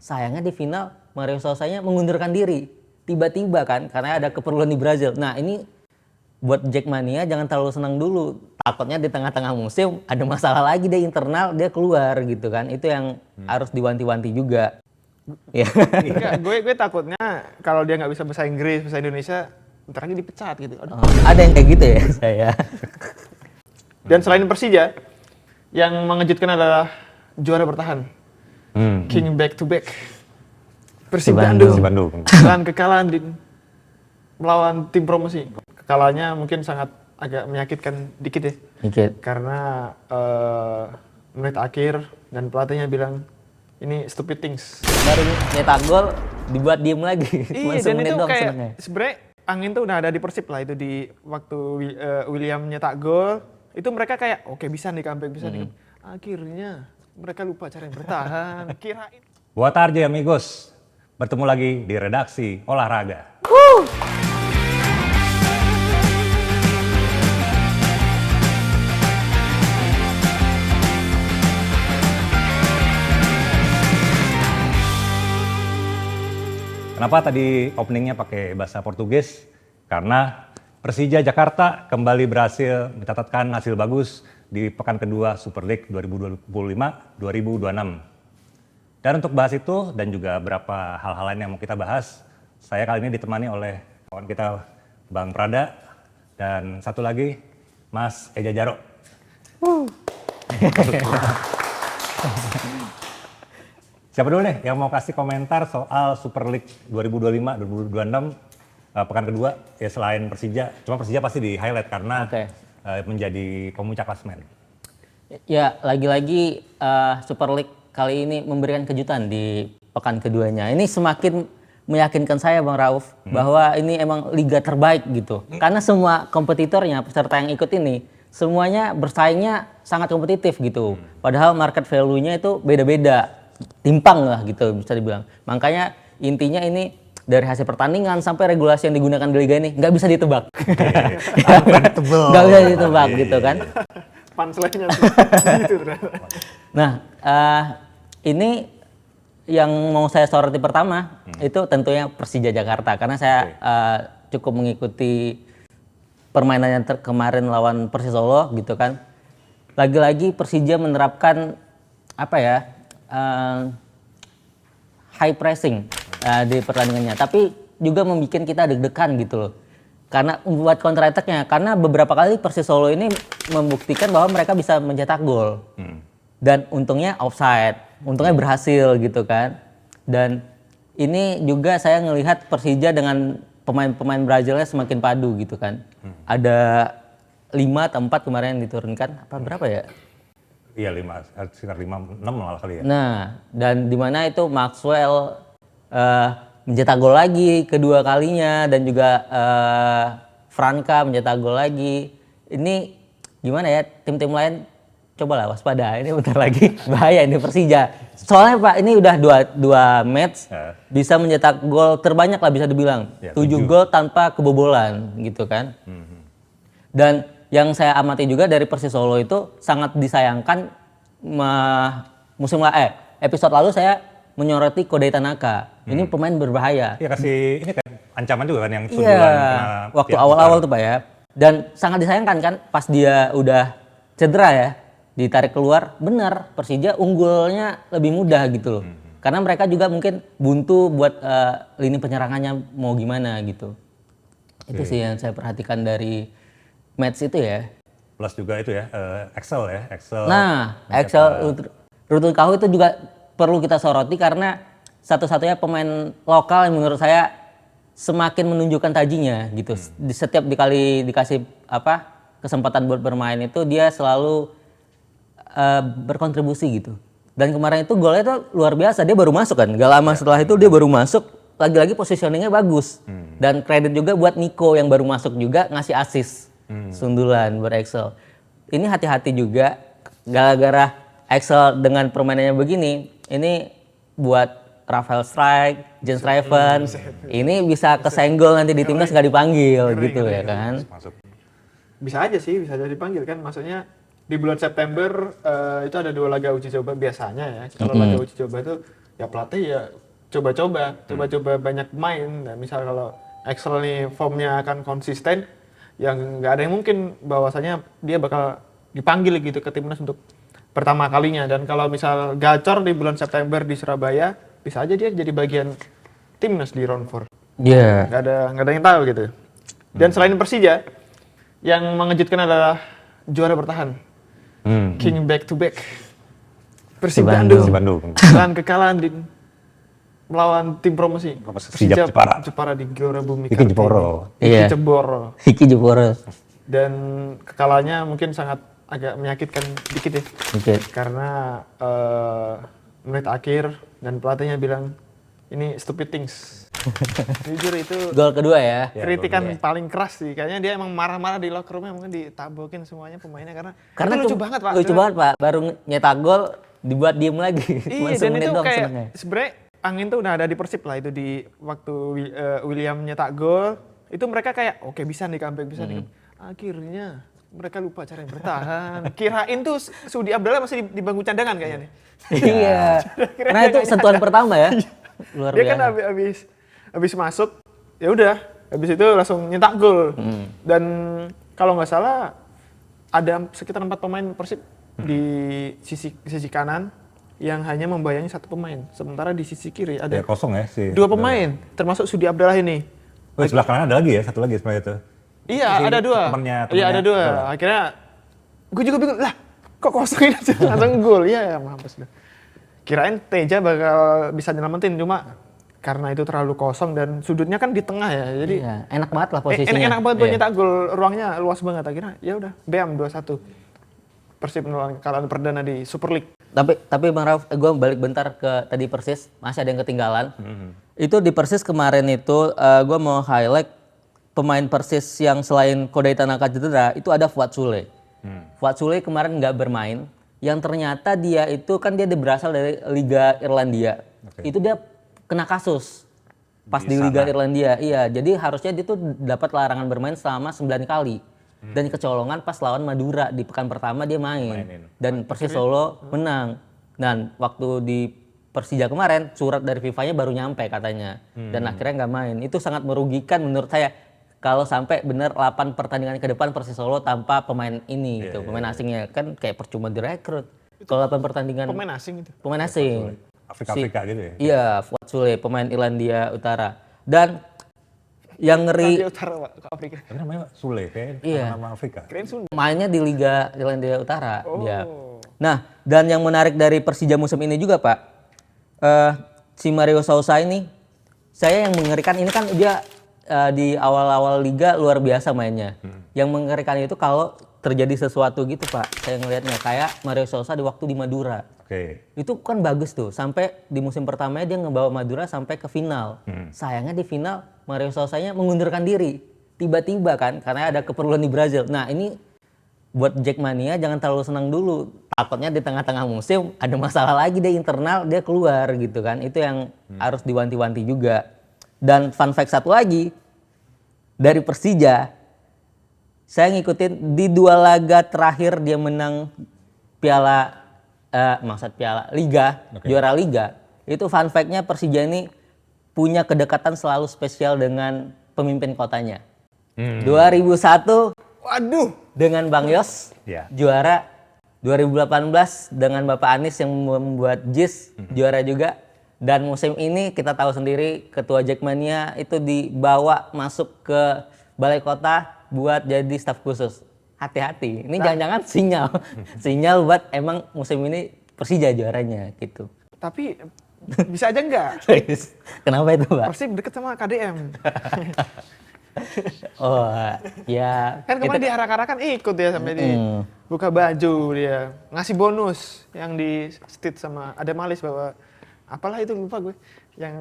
sayangnya di final Mario Sousa-nya mengundurkan diri tiba-tiba kan karena ada keperluan di Brazil. Nah ini buat Jackmania jangan terlalu senang dulu, takutnya di tengah-tengah musim ada masalah lagi deh internal, dia keluar gitu kan. Itu yang harus diwanti-wanti juga. Ya. Enggak, gue takutnya kalau dia nggak bisa bahasa Inggris, bahasa Indonesia, ntar aja dipecat gitu. Aduh. Ada yang kayak gitu ya saya. Dan selain Persija, yang mengejutkan adalah juara bertahan. King back to back. Persib Bandung. Dan kekalahan melawan tim promosi. Kekalahannya mungkin sangat agak menyakitkan dikit ya. Dikit. Karena menit akhir dan pelatihnya bilang ini stupid things. Baru nyetak gol dibuat diem lagi. Iya, dan itu kayak sebenarnya angin tuh udah ada di Persib lah itu di waktu William nyetak gol. Itu mereka kayak oke, bisa nih comeback, bisa nih. Akhirnya mereka lupa cara yang bertahan. Kirain. Buat tarde amigos, bertemu lagi di redaksi olahraga. Kenapa tadi openingnya pakai bahasa Portugis? Karena Persija Jakarta kembali berhasil mencatatkan hasil bagus di pekan kedua Super League 2025-2026. Dan untuk bahas itu dan juga beberapa hal-hal lain yang mau kita bahas, saya kali ini ditemani oleh kawan kita Bang Prada dan satu lagi Mas Eja Jaro. Siapa dulu nih yang mau kasih komentar soal Super League 2025-2026 pekan kedua ya selain Persija, cuma Persija pasti di highlight karena menjadi pemuncak klasemen. Ya lagi-lagi Super League kali ini memberikan kejutan di pekan keduanya. Ini semakin meyakinkan saya Bang Rauf bahwa ini emang liga terbaik gitu. Karena semua kompetitornya, peserta yang ikut ini semuanya bersaingnya sangat kompetitif gitu. Padahal market value-nya itu beda-beda. Timpang lah gitu bisa dibilang. Makanya intinya ini dari hasil pertandingan sampai regulasi yang digunakan di liga ini nggak bisa ditebak. Nggak bisa ditebak gitu kan. Punchline-nya gitu ternyata. Nah ini yang mau saya soroti pertama itu tentunya Persija Jakarta karena saya cukup mengikuti permainannya kemarin lawan Persis Solo gitu kan. Lagi-lagi Persija menerapkan apa ya? High pressing di pertandingannya, tapi juga membuat kita deg-degan gitu loh. Karena buat counter attack-nya, karena beberapa kali Persis Solo ini membuktikan bahwa mereka bisa mencetak gol. Dan untungnya offside, untungnya berhasil gitu kan. Dan ini juga saya ngelihat Persija dengan pemain-pemain Brazilnya semakin padu gitu kan. Ada 5 atau 4 kemarin yang diturunkan, apa berapa ya? Iya, sekitar 5-6 malah kali ya. Nah, dan di mana itu Maxwell mencetak gol lagi kedua kalinya dan juga Franca mencetak gol lagi. Ini gimana ya, tim-tim lain cobalah waspada, ini bentar lagi bahaya ini Persija. Soalnya Pak, ini udah dua match bisa mencetak gol terbanyak lah bisa dibilang. Ya, 7 gol tanpa kebobolan gitu kan. Dan yang saya amati juga dari Persis Solo itu sangat disayangkan episode lalu saya menyoroti Kodai Tanaka. Ini pemain berbahaya. Iya kasih ini kan ancaman juga kan yang sundulan waktu awal-awal tuh Pak ya. Dan sangat disayangkan kan pas dia udah cedera ya, ditarik keluar, benar Persija unggulnya lebih mudah gitu loh. Karena mereka juga mungkin buntu buat lini penyerangannya mau gimana gitu. Itu sih yang saya perhatikan dari match itu ya. Plus juga itu ya, Excel ya. Nah, Excel Rutul Kahu itu juga perlu kita soroti karena satu-satunya pemain lokal yang menurut saya semakin menunjukkan tajinya gitu. Di setiap dikasih kesempatan buat bermain itu dia selalu berkontribusi gitu. Dan kemarin itu golnya itu luar biasa, dia baru masuk kan. Gak lama setelah itu dia baru masuk, lagi-lagi positioningnya bagus. Dan kredit juga buat Nico yang baru masuk juga ngasih assist. Sundulan buat Excel. Ini hati-hati juga gara-gara Excel dengan permainannya begini, ini buat Rafael Strike, Jens Raven, ini bisa kesenggol nanti di timnas nggak dipanggil gitu ya kan? Bisa aja sih, bisa jadi dipanggil kan. Maksudnya di bulan September itu ada 2 laga uji coba biasanya ya. Kalau laga uji coba itu ya pelatih ya coba-coba banyak main. Nah, misal kalau Axel nih formnya akan konsisten, yang nggak ada yang mungkin bahwasanya dia bakal dipanggil gitu ke timnas untuk pertama kalinya. Dan kalau misal gacor di bulan September di Surabaya, bisa aja dia jadi bagian timnas di round 4. Iya. Nggak ada yang tahu gitu. Dan selain Persija, yang mengejutkan adalah juara bertahan. King back to back. Persib Bandung. Bandung. Dan kekalahan melawan tim promosi. Persija Jepara di Gelora Bumi Iki Jeporo. Iya. Iki Jeporo. Dan kekalahannya mungkin sangat agak menyakitkan dikit ya. Oke. Karena menit akhir dan pelatihnya bilang ini stupid things. Jujur itu Gol kedua ya. kritikan paling keras sih. Kayaknya dia emang marah-marah di locker room-nya, mungkin ditabokin semuanya pemainnya karena itu lucu banget, Pak. Lucu banget, Pak. Baru nyetak gol dibuat diem lagi. Cuma Iya, dan semenit itu doang kayak senengnya. sebenarnya angin tuh udah ada di Persib lah itu di waktu William nyetak gol, itu mereka kayak oke, bisa nih comeback, bisa nih. Akhirnya mereka lupa cara yang bertahan. Kirain tuh Sudi Abdallah masih di bangku cadangan kayaknya nih. Iya. Karena itu sentuhan pertama ya. Luar Dia biasa. kan habis masuk, ya udah, habis itu langsung nyetak gol. Dan kalau nggak salah ada sekitar 4 pemain Persib di sisi kanan yang hanya membayangi 1 pemain. Sementara di sisi kiri ada Ya kosong ya sih. 2 pemain, termasuk Sudi Abdallah ini. Oh, di sebelah kanan ada lagi ya, satu lagi sebenarnya itu. Iya, Si ada 2. temennya. Iya, ada 2. Akhirnya gue juga bingung, lah kok kosongin aja langsung gol. Iya, mampus dah. Kirain Teja bakal bisa nyelamatin, cuma karena itu terlalu kosong dan sudutnya kan di tengah ya. Jadi Iya, enak banget lah posisinya. enak banget buat Iya. nyetak gol, ruangnya luas banget. Akhirnya ya udah, BAM 2-1. Persib menelan kekalahan perdana di Super League. Tapi Bang Rauf, gue balik bentar ke tadi Persis, masih ada yang ketinggalan. Itu di Persis kemarin itu gue mau highlight pemain Persis yang selain Kodai Tanaka cedera, itu ada Fuad Sule. Fuad Sule kemarin nggak bermain, yang ternyata dia itu kan dia berasal dari Liga Irlandia. Itu dia kena kasus pas di Liga Irlandia. Iya, jadi harusnya dia tuh dapat larangan bermain selama 9 kali. Dan kecolongan pas lawan Madura di pekan pertama dia main. Dan Persis Solo menang. Dan waktu di Persija kemarin surat dari FIFA-nya baru nyampe katanya. Dan akhirnya nggak main. Itu sangat merugikan menurut saya. Kalau sampai bener 8 pertandingan ke depan Persis Solo tanpa pemain ini gitu, pemain asingnya kan kayak percuma direkrut. Kalau 8 pertandingan Pemain asing itu. pemain asing. Afrika gitu ya. Iya, Fuad Sule pemain Irlandia Utara. Dan yang ngeri Irlandia Utara, Pak, ke Afrika. Tapi namanya Sule, kayak Iya. nama Afrika. Keren Sunda. mainnya di Liga Irlandia Utara dia. Nah, dan yang menarik dari Persija musim ini juga, Pak, si Mario Sousa ini, saya yang mengerikan ini kan dia di awal-awal liga luar biasa mainnya. Yang mengerikan itu kalau terjadi sesuatu gitu, Pak. Saya ngelihatnya kayak Mario Sousa di waktu di Madura. Oke. Itu kan bagus tuh, sampai di musim pertamanya dia ngebawa Madura sampai ke final. Sayangnya di final Mario Sousanya mengundurkan diri. Tiba-tiba kan, karena ada keperluan di Brazil. Nah ini buat Jackmania jangan terlalu senang dulu. Takutnya di tengah-tengah musim ada masalah lagi di internal, dia keluar gitu kan. Itu yang harus diwanti-wanti juga. Dan fun fact satu lagi, dari Persija, saya ngikutin di 2 laga terakhir dia menang piala Liga, juara Liga. Itu fun fact-nya Persija ini punya kedekatan selalu spesial dengan pemimpin kotanya. 2001 Waduh. dengan Bang Yos, Iya. juara. 2018 dengan Bapak Anies yang membuat JIS, juara juga. Dan musim ini kita tahu sendiri Ketua Jackmania itu dibawa masuk ke Balai Kota buat jadi staf khusus. Hati-hati, ini jangan-jangan sinyal buat emang musim ini Persija juaranya gitu. Tapi bisa aja enggak? Kenapa itu, Pak? Persib deket sama KDM. Oh, ya. Kan kemarin diarak-arakan ikut dia sampai di buka baju dia. Ngasih bonus yang di stit sama ada Malis bawa apalah itu lupa gue. Yang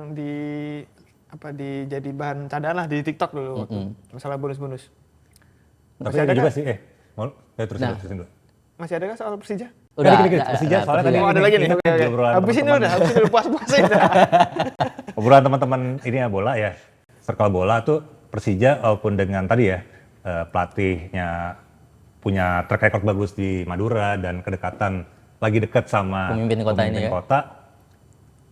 jadi bahan cadaan lah di TikTok dulu waktu masalah bonus-bonus. Tapi Masih ada ada juga kah? sih, terusin dulu. Masih ada nggak soal Persija? Udah, Dikit-dikit, Persija soalnya tadi Oh ada lagi nih. ini Oke, oke. obrolan Habis ini teman-teman. udah puas-puasin dah. Obrolan teman-teman ini ya bola ya, circle bola tuh Persija walaupun dengan tadi ya pelatihnya punya track record bagus di Madura dan kedekatan lagi dekat sama Pemimpin kota ini ya. kota,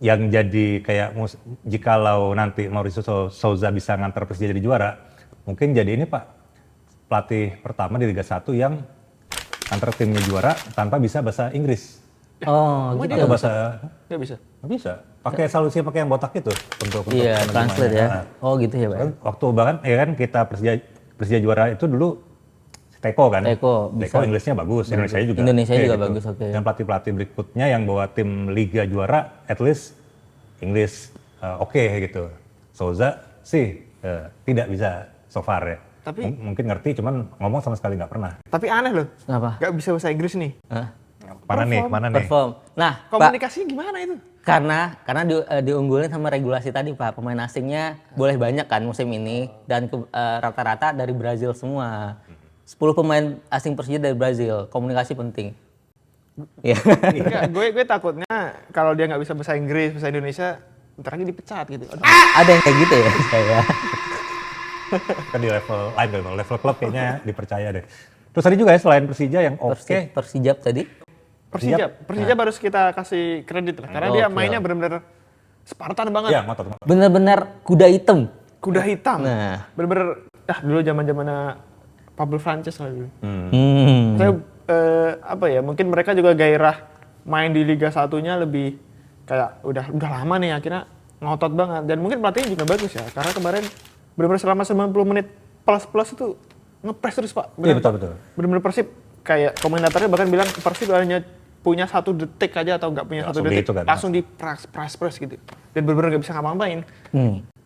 yang jadi kayak jikalau nanti Mauricio Souza bisa ngantar Persija jadi juara, mungkin jadi ini Pak, pelatih pertama di Liga 1 yang antar timnya juara tanpa bisa bahasa Inggris. Oh, gitu. Atau bahasa Nggak bisa. nggak bisa. Pakai solusi pakai yang botak itu untuk Iya, translate ya. Nah, Oh, gitu ya, Pak. kan waktu bahkan ya kan kita Persija juara itu dulu Teko kan. Teko, bisa. Inggrisnya bagus, Indonesia juga. Indonesia Kayak juga gitu. bagus, oke. Dan pelatih-pelatih berikutnya yang bawa tim Liga juara at least Inggris oke gitu. Souza sih tidak bisa so far ya. Tapi- Mungkin ngerti cuman ngomong sama sekali nggak pernah. Tapi aneh loh. Kenapa? Nggak bisa bahasa Inggris nih. Hah? Mana nih? Perform. Nah, Pak, Komunikasinya gimana itu? karena diunggulin sama regulasi tadi, Pak. Pemain asingnya boleh banyak kan musim ini dan rata-rata dari Brazil semua. 10 pemain asing Persija dari Brazil. Komunikasi penting. Iya. Enggak, gue takutnya kalau dia nggak bisa bahasa Inggris, bahasa Indonesia, ntar lagi dipecat gitu. Aduh. Ada yang kayak gitu ya, saya. Kan di level lain, level klub kayaknya dipercaya deh. Terus tadi juga ya selain Persija yang oke, Persijap tadi. Persija baru kita kasih kredit lah, karena dia mainnya benar-benar Spartan banget. ya ngotot. Bener-bener kuda hitam. Kuda hitam. Nah. Bener-bener, dulu zaman-zamannya Pablo Frances lah dulu. Saya apa ya, mungkin mereka juga gairah main di Liga 1-nya lebih kayak udah lama nih akhirnya ngotot banget, dan mungkin pelatihnya juga bagus ya, karena kemarin benar-benar selama 90 menit plus itu ngepres terus Pak. Iya betul. Benar-benar Persib kayak komentatornya bahkan bilang Persib hanya punya 1 detik aja atau nggak punya 1 Langsung detik gitu kan. langsung di press gitu, dan benar-benar nggak bisa ngapa-ngapain.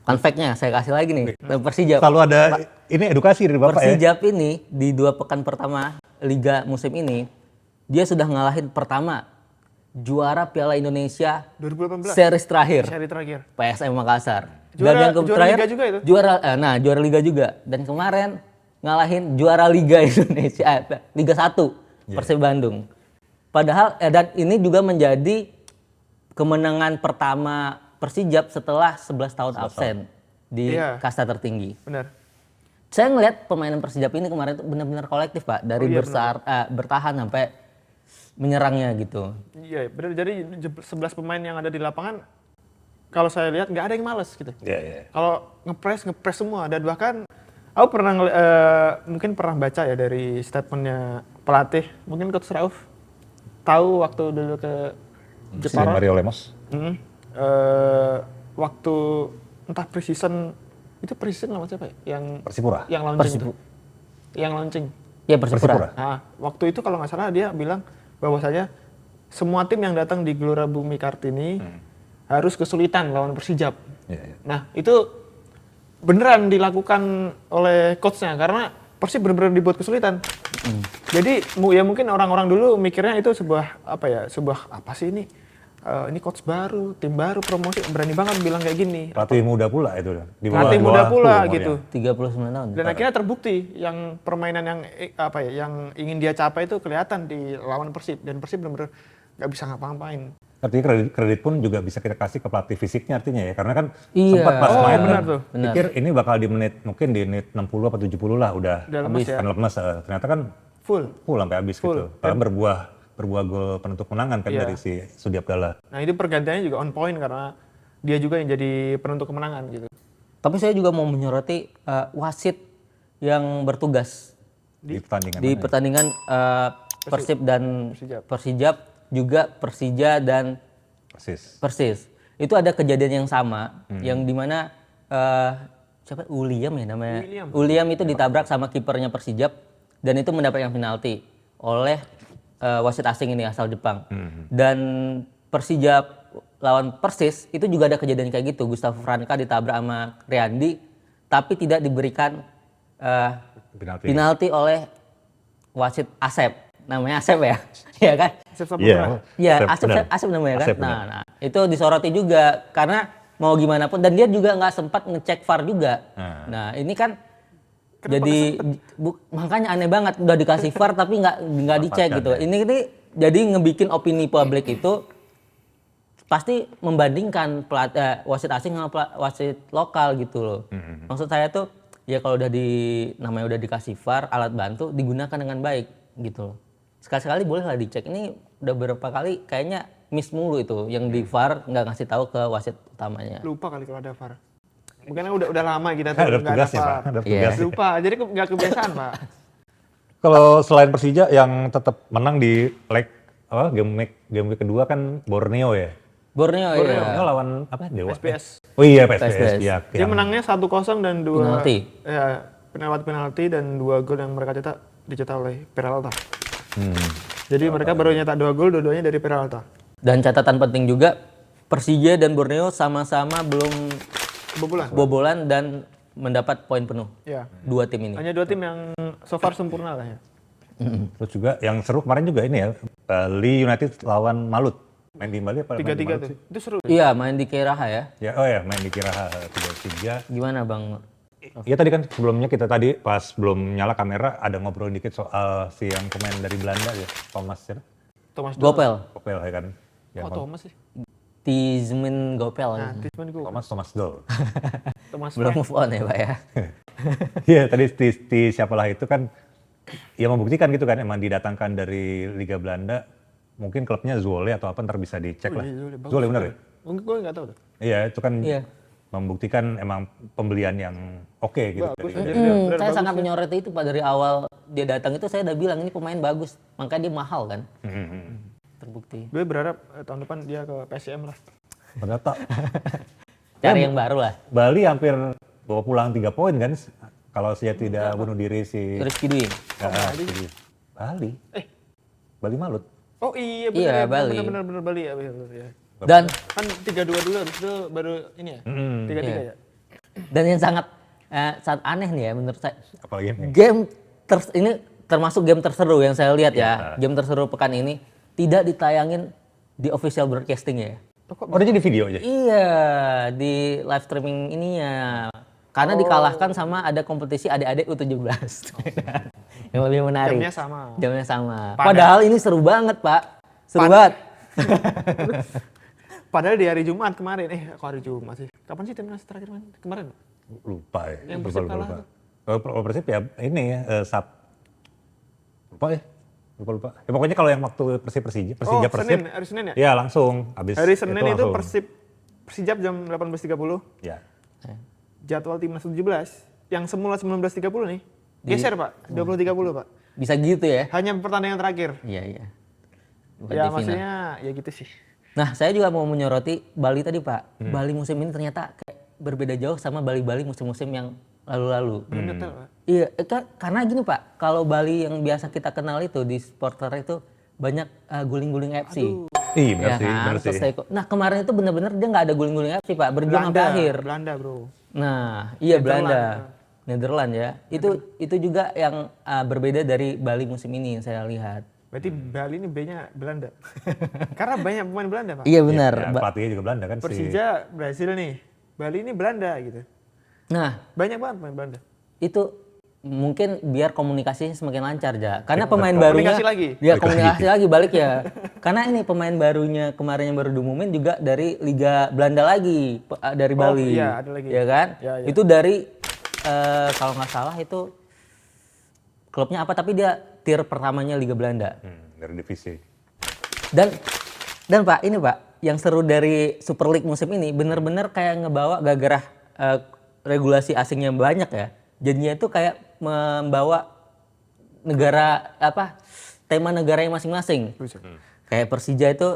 Fun fact-nya saya kasih lagi nih. Persijap. Selalu ada ini edukasi dari Bapak ya. Persijap ini di 2 pekan pertama Liga musim ini dia sudah ngalahin pertama juara Piala Indonesia 2018 series terakhir seri terakhir. PSM Makassar. Juara terakhir Liga juga itu? Juara Liga juga, dan kemarin ngalahin juara Liga Indonesia Liga 1 Persib Bandung. Padahal dan ini juga menjadi kemenangan pertama Persijap setelah 11 tahun absen di kasta tertinggi. Benar. Saya ngelihat pemainan Persijap ini kemarin itu benar-benar kolektif Pak, dari bertahan sampai menyerangnya gitu. Iya, benar. Jadi 11 pemain yang ada di lapangan, kalau saya lihat nggak ada yang males gitu. Iya. Kalau ngepres semua, dan bahkan aku pernah mungkin pernah baca ya dari statementnya pelatih, mungkin Coach Rauf tahu waktu dulu ke Jepara. Mario Lemos. Waktu entah preseason lawan siapa ya? Yang Persipura. Yang launching itu. Yang launching. Ya Persipura. Nah, waktu itu kalau nggak salah dia bilang bahwasanya semua tim yang datang di Gelora Bumi Kartini harus kesulitan lawan Persijap. Iya. Nah, itu beneran dilakukan oleh coachnya karena Persib benar-benar dibuat kesulitan. Jadi ya mungkin orang-orang dulu mikirnya itu sebuah apa sih ini? Ini coach baru, tim baru, promosi, berani banget bilang kayak gini. Pelatih muda pula itu. Pelatih muda pula gitu. 39 tahun. Dan akhirnya terbukti yang permainan yang yang ingin dia capai itu kelihatan di lawan Persib, dan Persib benar-benar nggak bisa ngapa-ngapain. Artinya kredit pun juga bisa kita kasih ke pelatih fisiknya artinya ya. Karena kan Iya. sempat pas main benar tuh. pikir ini bakal di mungkin di menit 60 atau 70 lah udah lemes ya. kan lemes. Ternyata kan Full. sampai habis gitu. Karena berbuah gol penentu kemenangan kan dari si Sudi Abdallah. Nah, itu pergantiannya juga on point karena dia juga yang jadi penentu kemenangan gitu. Tapi saya juga mau menyoroti wasit yang bertugas Di pertandingan. di pertandingan Persib dan Persijap, juga Persija dan Persis. Itu ada kejadian yang sama, yang dimana siapa Uliam ya namanya. Uliam itu ditabrak sama kipernya Persijap dan itu mendapatkan penalti oleh wasit asing ini asal Jepang. Dan Persija lawan Persis itu juga ada kejadian kayak gitu. Gustavo Franca ditabrak sama Riyandi tapi tidak diberikan penalti oleh wasit Asep. Namanya Asep ya? Iya kan? Asep Saputra. Iya, Asep namanya kan. Nah, itu disoroti juga karena mau gimana pun, dan dia juga nggak sempat ngecek VAR juga. Nah, ini kan jadi makanya aneh banget, udah dikasih VAR tapi nggak dicek gitu. Ini jadi ngebikin opini publik itu pasti membandingkan wasit asing sama wasit lokal gitu loh. Maksud saya tuh ya kalau namanya udah dikasih VAR, alat bantu digunakan dengan baik gitu loh. Sekali-sekali boleh lah dicek. Ini udah beberapa kali kayaknya miss mulu itu, yang di VAR nggak ngasih tahu ke wasit utamanya. Lupa kali kalau ada VAR. Mungkin udah lama kita tuh Ada nggak ada tugasnya Pak, VAR. ada Iya. tugasnya. Lupa, jadi nggak kebiasaan Pak. Kalau selain Persija yang tetap menang di game week kedua kan Borneo ya. Borneo Borneo ya. lawan apa? Dewa. SPS. Oh iya PSPS. PSPS. Iya. Dia menangnya 1-0 dan 2 Penalti. ya, penalti dan 2 gol yang mereka dicetak oleh Peralta. Jadi mereka baru nyetak 2 gol, dua-duanya dari Peralta. Dan catatan penting juga, Persija dan Borneo sama-sama belum Kebobolan. bobolan dan mendapat poin penuh. Ya. Dua tim ini. Hanya 2 tim yang so far sempurna lah ya. Terus juga yang seru kemarin juga ini ya, Bali United lawan Malut. Main di Bali apa? main di 3-3 Malut tuh. sih? Itu seru. Iya, main di Keraha ya. Ya, oh ya, main di Kiraha 3-3. Gimana Bang? Iya tadi kan sebelumnya kita tadi pas belum nyala kamera ada ngobrol dikit soal si yang pemain dari Belanda ya, Thomas ya. Thomas Gopel. Kopel ya kan. Yang Kok Thomas sih? Tizmin Gopel. Nah, Tisman gue. Thomas Doll. Thomas Belum move on ya Pak ya. Iya tadi siapalah itu kan ya membuktikan gitu kan emang didatangkan dari Liga Belanda. Mungkin klubnya Zwolle atau apa ntar bisa dicek lah. Zwolle bener ya? Mungkin gue nggak tahu tuh. Iya itu kan Iya. membuktikan emang pembelian yang oke gitu. Bagus. dari- Jadi dia bener Saya bagus sangat ya. menyoroti itu Pak dari awal dia datang itu saya udah bilang ini pemain bagus, makanya dia mahal kan. Terbukti. Gue berharap tahun depan dia ke PSM lah. Ternyata Cari yang baru lah. Bali hampir bawa pulang 3 poin kan kalau saya tidak bunuh diri si Rizky Dwi. si Bali. Bali Malut. Oh iya Iya, benar Bali. benar Bali ya, benar ya. Dan Kan 3-2 dulu habis itu baru ini ya. 3-3 Iya. ya. dan yang sangat aneh nih ya menurut saya. Apalagi ini. Ini termasuk game terseru yang saya lihat ya. Game terseru pekan ini tidak ditayangin di official broadcasting ya. Oh dia jadi video aja? Iya, di live streaming ininya. Karena dikalahkan sama ada kompetisi adik-adik U17. Yang lebih menarik. Jamnya sama. Jamnya sama. Padahal ini seru banget, Pak. Seru banget. Padahal di hari Jumat kemarin, kok hari Jumat sih? Kapan sih timnas terakhir main? Kemarin? Lupa ya. Yang lupa, Persib lupa, kalah lupa. Kalau Persib ya ini ya lupa ya. Lupa. Ya pokoknya kalau yang waktu Persija Oh, Persib. Senin, hari Senin ya? Ya langsung habis Hari Senin itu langsung. Persijap jam 18.30. Ya. Jadwal timnas 17 yang semula 19.30 nih. Geser, Pak. 20.30, Pak. Bisa gitu ya. Hanya pertandingan terakhir. Iya, iya. Bukan Ya di final. maksudnya ya gitu sih. Nah, saya juga mau menyoroti Bali tadi, Pak. Bali musim ini ternyata kayak berbeda jauh sama Bali-Bali musim-musim yang lalu-lalu. Belum detail, Pak. Iya, karena gini Pak, kalau Bali yang biasa kita kenal itu di supporter itu banyak guling-guling FC. Ih benar Ya sih, kan? benar sih. Terus nah kemarin itu benar-benar dia nggak ada guling-guling FC Pak, berjuang sampai akhir. Belanda, Bro. Nah, iya Belanda, Netherlands ya. Itu juga yang berbeda dari Bali musim ini yang saya lihat. Berarti Bali ini B-nya Belanda. Karena banyak pemain Belanda, Pak. Iya benar. Ya, pelatihnya juga Belanda kan Persija Brasil nih. Bali ini Belanda gitu. Nah, Banyak banget pemain Belanda. itu mungkin biar komunikasinya semakin lancar ya. Karena pemain barunya Komunikasi lagi. Ya komunikasi lagi balik ya. Karena ini pemain barunya kemarin yang baru diumumin juga dari Liga Belanda lagi dari Bali. iya, ada lagi. Ya kan? Ya, ya. Itu dari kalau nggak salah itu klubnya apa tapi dia tier pertamanya Liga Belanda. dari divisi. Dan Pak, ini Pak, yang seru dari Super League musim ini bener-bener kayak ngebawa gara-gara regulasi asingnya banyak ya. Jadinya itu kayak membawa negara tema negaranya masing-masing. Kayak Persija itu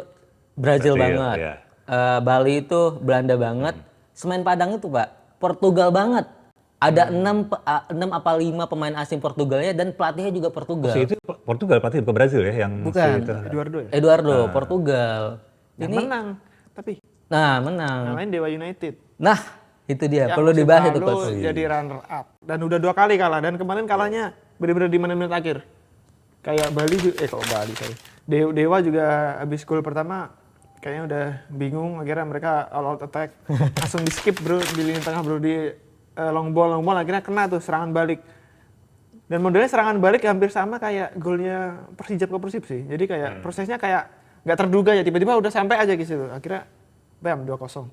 Brazil banget. ya. Bali itu Belanda banget. Semen Padang itu Pak, Portugal banget. Ada 6 apa 5 pemain asing Portugalnya dan pelatihnya juga Portugal. Si itu Portugal pelatih bukan Brazil ya yang Bukan. si itu. Eduardo, Portugal. Yang Ini menang. Tapi menang. yang lain Dewa United. Nah, itu dia. Yang Perlu musim dibahas itu lalu coach. jadi runner up. Dan udah 2 kali kalah. Dan kemarin kalahnya benar-benar di menit-menit akhir. Kayak Bali juga, kalau Bali sorry. Dewa juga habis gol pertama kayaknya udah bingung. Akhirnya mereka all out attack. Langsung di skip bro, di lini tengah bro. Di long ball akhirnya kena tuh serangan balik. Dan modelnya serangan balik hampir sama kayak golnya Persijap ke Persib sih. Jadi kayak prosesnya kayak nggak terduga ya. Tiba-tiba udah sampai aja gitu. Akhirnya bam 2-0.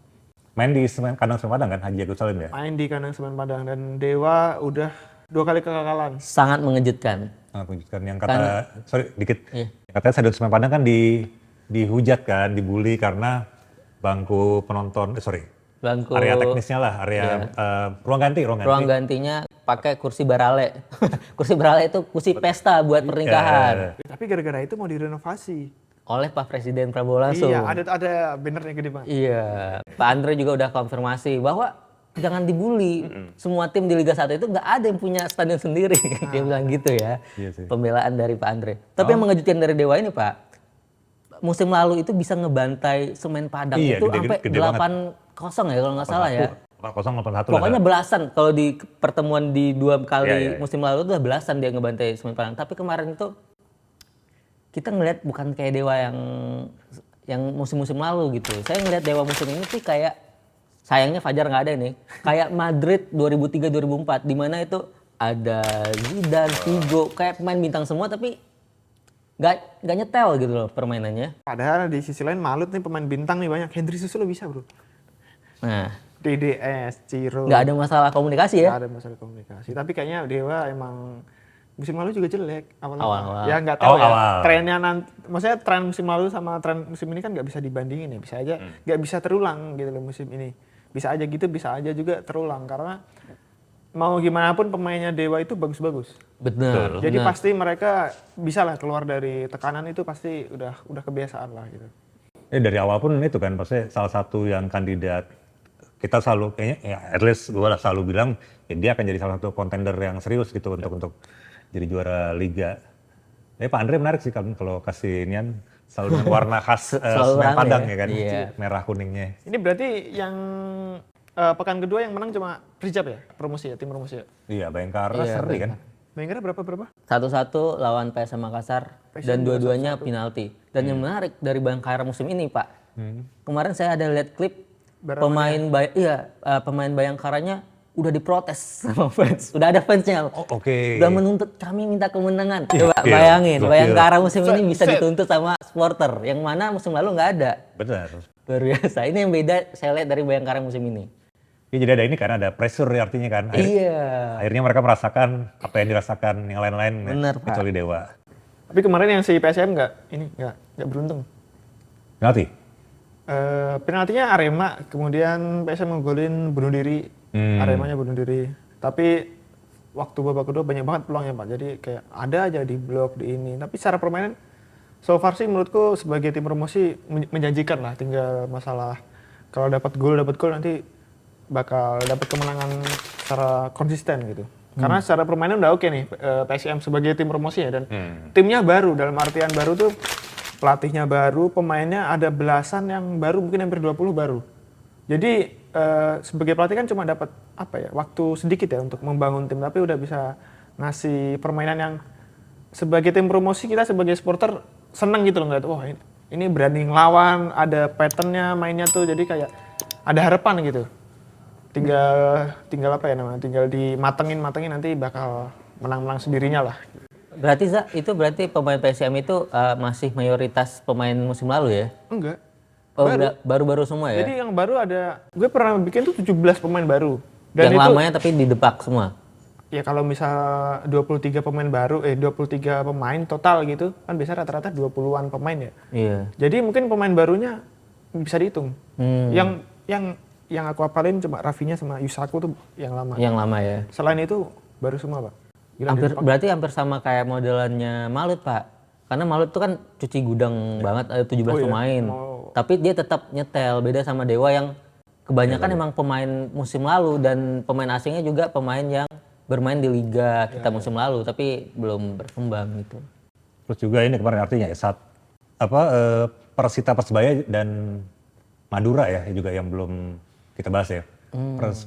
Main di kandang Semen Padang kan Haji Agus Salim ya. Main di kandang Semen Padang dan Dewa udah 2 kali kekalahan. Sangat mengejutkan. Sangat mengejutkan yang kata sorry dikit. Iya. Katanya Stadion Semen Padang kan dihujat kan, dibully karena bangku penonton, Bangku area teknisnya lah, area ruang ganti. ruang gantinya pakai kursi barale. Kursi barale itu kursi pesta buat pernikahan. Tapi gara-gara itu mau direnovasi. Oleh Pak Presiden Prabowo langsung. Iya, ada bannernya gede banget. Iya, Pak Andre juga udah konfirmasi bahwa jangan dibully. Semua tim di Liga 1 itu nggak ada yang punya stadion sendiri. Dia bilang gitu ya. Iya sih. Pembelaan dari Pak Andre. Tapi yang mengejutkan dari Dewa ini Pak, musim lalu itu bisa ngebantai Semen Padang Iya, itu gede- sampai gede 8-0 ya kalau nggak salah ya. 081 Pokoknya belasan kalau di pertemuan di 2 kali Iya. musim lalu itu udah belasan dia ngebantai Semen Padang. Tapi kemarin itu kita ngelihat bukan kayak Dewa yang musim-musim lalu gitu. Saya ngelihat Dewa musim ini sih kayak, sayangnya Fajar nggak ada nih, kayak Madrid 2003-2004 di mana itu ada Zidane, Figo, kayak pemain bintang semua tapi nggak nyetel gitu loh permainannya. Padahal di sisi lain Malut nih pemain bintang nih banyak. Hendry Susulo bisa bro. Nah, DDS, Ciro. nggak ada masalah komunikasi ya. Nggak ada masalah komunikasi. Tapi kayaknya Dewa emang musim lalu juga jelek Awal-awal. Ya nggak tahu ya. Awal-awal. Trennya nanti, maksudnya tren musim lalu sama tren musim ini kan nggak bisa dibandingin ya. Bisa aja nggak bisa terulang gitu loh musim ini. Bisa aja gitu, bisa aja juga terulang karena mau gimana pun pemainnya Dewa itu bagus-bagus. Benar. Jadi pasti mereka bisa lah keluar dari tekanan itu, pasti udah kebiasaan lah gitu. Dari awal pun itu kan, pasti salah satu yang kandidat kita selalu kayaknya, ya at least gue lah selalu bilang ya dia akan jadi salah satu kontender yang serius gitu untuk jadi juara liga. Pak Andre menarik sih kalau kasih inian selalu dengan warna khas Selalu Semen rame Padang ya. ya kan, Iya. merah kuningnya. Ini berarti yang pekan kedua yang menang cuma Prijap ya, promosi ya, tim promosi ya. Iya, Bayangkara Iya, seri kan. Bayangkara berapa? 1-1 lawan PSM Makassar dan dua-duanya penalti. Dan yang menarik dari Bayangkara musim ini Pak, kemarin saya ada lihat klip pemain Bayangkaranya udah diprotes sama fans, udah ada fansnya. Oh, oke. Udah menuntut kami minta kemenangan. Coba Gokil, bayangin, gokil. Bayangkara musim ini bisa dituntut sama supporter, yang mana musim lalu nggak ada. Benar. Luar biasa. Ini yang beda saya lihat dari Bayangkara musim ini. Ya, jadi ada ini kan, ada pressure artinya kan. Iya. Akhirnya mereka merasakan apa yang dirasakan yang lain-lain ya, Bener, Pak. kecuali Dewa. Tapi kemarin yang si PSM nggak beruntung. Nanti? Penaltinya Arema, kemudian PSM ngegolin bunuh diri, Aremanya bunuh diri. Tapi waktu babak kedua banyak banget peluangnya Pak, jadi kayak ada aja di blok di ini. Tapi secara permainan, so far sih menurutku sebagai tim promosi menjanjikan lah. Tinggal masalah kalau dapat gol nanti bakal dapat kemenangan secara konsisten gitu. Karena secara permainan udah oke nih PSM sebagai tim promosi ya, dan timnya baru, dalam artian baru tuh pelatihnya baru, pemainnya ada belasan yang baru, mungkin hampir 20 baru. Jadi sebagai pelatih kan cuma dapat waktu sedikit ya untuk membangun tim, tapi udah bisa ngasih permainan yang sebagai tim promosi kita sebagai supporter seneng gitu loh, ngeliat wah ini berani ngelawan, ada patternnya mainnya tuh, jadi kayak ada harapan gitu. Tinggal tinggal dimatengin nanti bakal menang sendirinya lah. Berarti itu berarti pemain PSM itu masih mayoritas pemain musim lalu ya? Enggak. Oh, baru-baru semua ya? Jadi yang baru ada, gue pernah bikin tuh 17 pemain baru. Dan yang itu, lamanya tapi didepak semua? ya kalau misal 23 pemain baru, 23 pemain total gitu, kan biasa rata-rata 20-an pemain ya. Iya. Jadi mungkin pemain barunya bisa dihitung. Yang aku hafalin cuma Rafinya sama Yusaku tuh yang lama. Yang lama ya? Selain itu baru semua Pak. Gila, Berarti hampir sama kayak modelannya Malut Pak. Karena Malut tuh kan cuci gudang banget, ada 17 pemain. Tapi dia tetap nyetel, beda sama Dewa yang kebanyakan emang pemain musim lalu, dan pemain asingnya juga pemain yang bermain di liga kita musim lalu, tapi belum berkembang gitu. Terus juga ini kemarin artinya ya, Persita, Persebaya dan Madura ya juga yang belum kita bahas ya.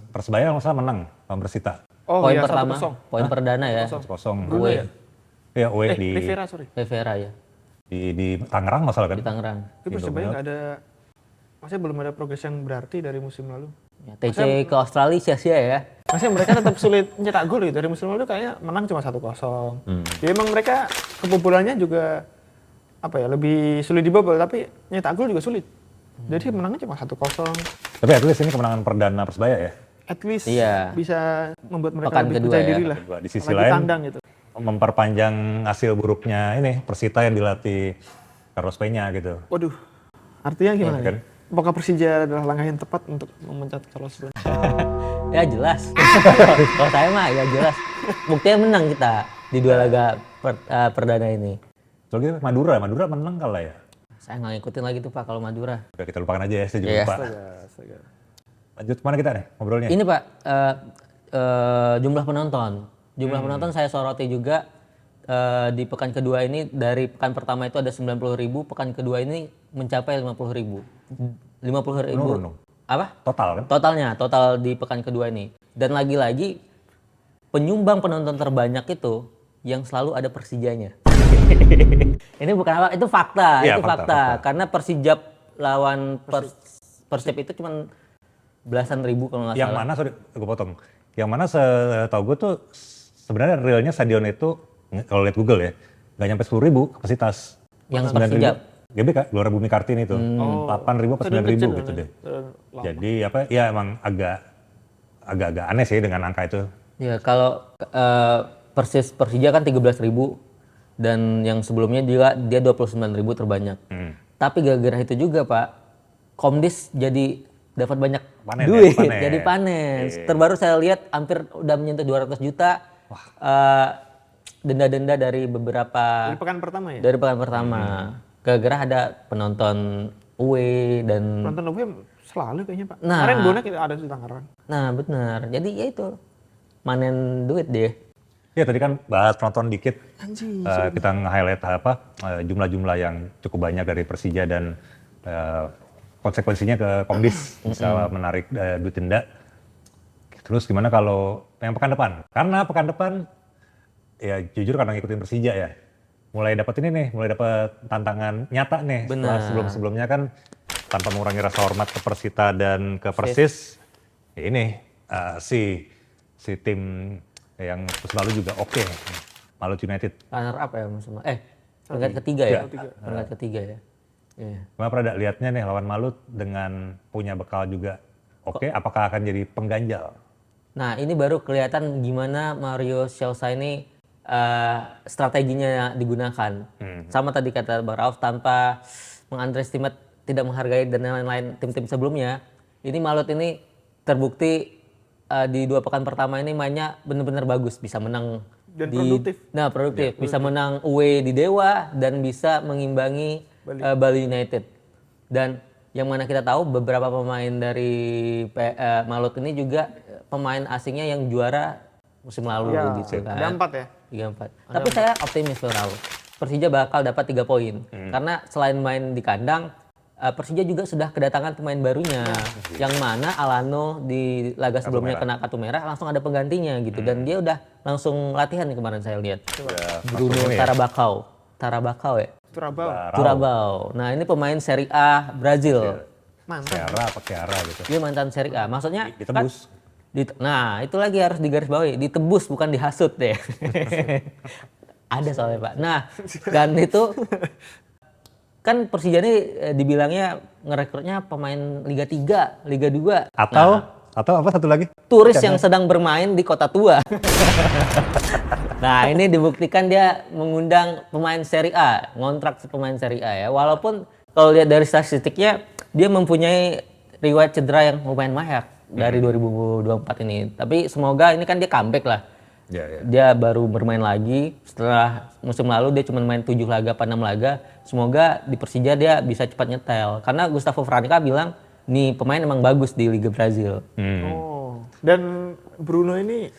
Persebaya kalau nggak salah menang lawan Persita. Poin iya, pertama, 1-0. poin perdana ya. 1-0. Bruno ya? Iya, away di Rivera, sorry. Rivera ya, di Tangerang nggak salah kan? di Tangerang. Tapi Persebaya nggak ada, maksudnya belum ada progres yang berarti dari musim lalu. Ya, TC ke Australia sia-sia ya. Maksudnya mereka tetap sulit mencetak gol gitu. Dari musim lalu kayaknya menang cuma 1-0. Ya emang mereka kebobolannya juga lebih sulit dibobol, tapi nyetak gol juga sulit. Jadi menangnya cuma 1-0. Tapi at least ini kemenangan perdana Persebaya ya. At least Iya. bisa membuat mereka Pekan lebih kedua percaya ya. diri lah. Di sisi Apalagi lain tandang gitu. memperpanjang hasil buruknya ini Persita yang dilatih Carlos Peña gitu. Waduh, artinya gimana Kan? nih? Apakah Persija adalah langkah yang tepat untuk memecat Carlos Peña? Ya jelas. Kalau saya mah ya jelas. Buktinya menang kita di 2 laga perdana ini. Soalnya Madura menang kalah ya. Saya nggak ngikutin lagi tuh Pak kalau Madura. Udah kita lupakan aja ya, saya juga Iya. lupa. Lanjut kemana kita nih ngobrolnya? Ini Pak, jumlah penonton. Jumlah penonton saya soroti juga di pekan kedua ini. Dari pekan pertama itu ada 90.000, pekan kedua ini mencapai 50.000. 50.000. Menurun dong. Apa? Total kan? Total di pekan kedua ini. Dan lagi-lagi penyumbang penonton terbanyak itu yang selalu ada Persijanya. Ini bukan apa, itu fakta, Iya, itu fakta. Karena Persijap lawan Persib itu cuma belasan ribu kalau nggak Yang salah. mana, sorry gue potong. Yang mana setahu gue tuh sebenarnya realnya stadion itu kalau lihat Google ya nggak nyampe 10.000 kapasitas. Yang 9.000. Persijap. GBK, Gelora Bumi Kartini itu 8.000 atau 9.000 gitu deh. Jadi apa ya emang agak aneh sih dengan angka itu. Ya kalau Persija kan 13.000 dan yang sebelumnya juga dia 29.000 terbanyak. Tapi gara-gara itu juga Pak, Komdis jadi dapat banyak Panen duit, ya, panen. jadi panen. Terbaru saya lihat hampir udah menyentuh 200 juta denda-denda dari beberapa Di pekan pertama ya? dari pekan pertama. Gara-gara ada penonton away dan Penonton UV selalu kayaknya Pak. Nah. Kemarin bonek ada di Tangerang. nah benar. Jadi ya itu manen duit deh. Ya tadi kan bahas penonton dikit. Anjing. Kita nge-highlight jumlah-jumlah yang cukup banyak dari Persija dan konsekuensinya ke Komdis bisa menarik duit denda. Terus gimana kalau yang pekan depan? Karena pekan depan ya jujur karena ngikutin Persija ya. Mulai dapat tantangan nyata nih. Setelah Benar. sebelumnya kan tanpa mengurangi rasa hormat ke Persita dan ke Persis. Ya ini si tim yang terus lalu juga oke. Malut United. Runner up ya Mas. Peringkat ketiga ya. Peringkat ketiga ya. Iya. Gimana Prada lihatnya nih lawan Malut dengan punya bekal juga oke, apakah akan jadi pengganjal? Nah ini baru kelihatan gimana Mario Scioscia ini strateginya digunakan. Sama tadi kata Bang Rauf, tanpa mengunderestimate, tidak menghargai dan lain-lain tim-tim sebelumnya. Ini Malut ini terbukti di 2 pekan pertama ini mainnya benar-benar bagus, bisa menang Dan produktif. Nah produktif, bisa menang away di Dewa dan bisa mengimbangi Bali United. Dan yang mana kita tahu beberapa pemain dari Malut ini juga pemain asingnya yang juara musim lalu Ya, gitu kan. ada 4 ya? 3-4. Tapi saya optimis Raul. Persija bakal dapat 3 poin. Karena selain main di kandang, Persija juga sudah kedatangan pemain barunya. Yang mana Alano di laga sebelumnya kena kartu merah, langsung ada penggantinya gitu. Dan dia udah langsung latihan nih kemarin saya lihat. Bruno Tarabacao ya? Turabau. Nah ini pemain Serie A Brazil. Mantap. Keara gitu. Dia mantan Serie A. Maksudnya Ditebus. nah itu lagi harus digarisbawahi, ditebus bukan dihasut deh. Ada soalnya Pak. Nah dan itu kan Persija ini dibilangnya ngerekrutnya pemain Liga 3, Liga 2. Atau apa satu lagi? Turis yang sedang bermain di kota tua. Nah ini dibuktikan dia mengundang pemain Serie A, ngontrak pemain Serie A ya. Walaupun kalau lihat dari statistiknya dia mempunyai riwayat cedera yang lumayan banyak dari 2024 ini. Tapi semoga ini kan dia comeback lah. Ya. Dia baru bermain lagi setelah musim lalu dia cuma main 7 laga apa 6 laga. Semoga di Persija dia bisa cepat nyetel. Karena Gustavo Franca bilang nih pemain emang bagus di Liga Brazil. Oh. Dan Bruno ini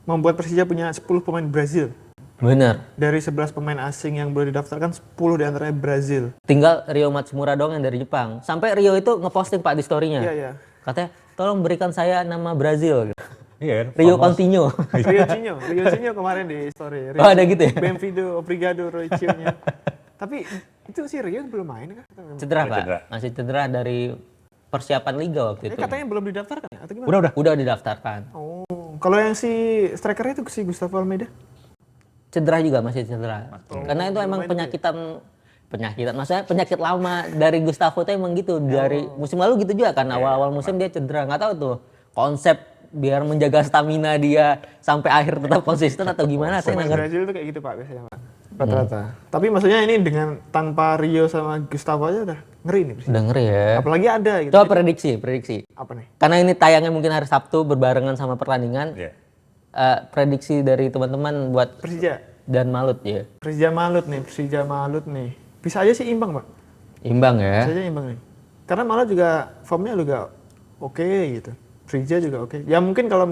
membuat Persija punya 10 pemain Brazil. Bener. Dari 11 pemain asing yang boleh didaftarkan, 10 diantaranya Brazil. Tinggal Rio Matsumura doang yang dari Jepang. Sampai Rio itu ngeposting Pak di story-nya. Iya. Katanya tolong berikan saya nama Brazil. Iya. Rio Coutinho. Rio Cinho kemarin di story. Oh, ada gitu ya? Benfido, Obrigado, Rio-nya. Tapi itu si Rio belum main kan? Cedera Pak. Cedera. Masih cedera dari persiapan liga waktu itu. Katanya belum didaftarkan ya? Atau gimana? Udah didaftarkan. Oh, kalau yang si strikernya itu si Gustavo Almeida? Cedera juga masih cedera. Karena itu emang penyakitan, maksudnya penyakit lama dari Gustavo itu emang gitu. Dari musim lalu gitu juga kan, awal-awal musim dia cedera. Nggak tahu tuh konsep biar menjaga stamina dia sampai akhir tetap konsisten atau gimana saya Pemain nggak ngerti. Brazil itu kayak gitu Pak biasanya Pak. Rata-rata. Tapi maksudnya ini dengan tanpa Rio sama Gustavo aja udah ngeri nih Persija. Udah ngeri ya. Apalagi ada gitu. Coba prediksi. Apa nih? Karena ini tayangnya mungkin hari Sabtu berbarengan sama pertandingan. Iya. Prediksi dari teman-teman buat Persija. dan Malut ya. Persija Malut nih. Bisa aja sih imbang, Pak. Imbang ya. Bisa aja imbang nih. Karena Malut juga formnya juga oke gitu. Persija juga oke. Ya mungkin kalau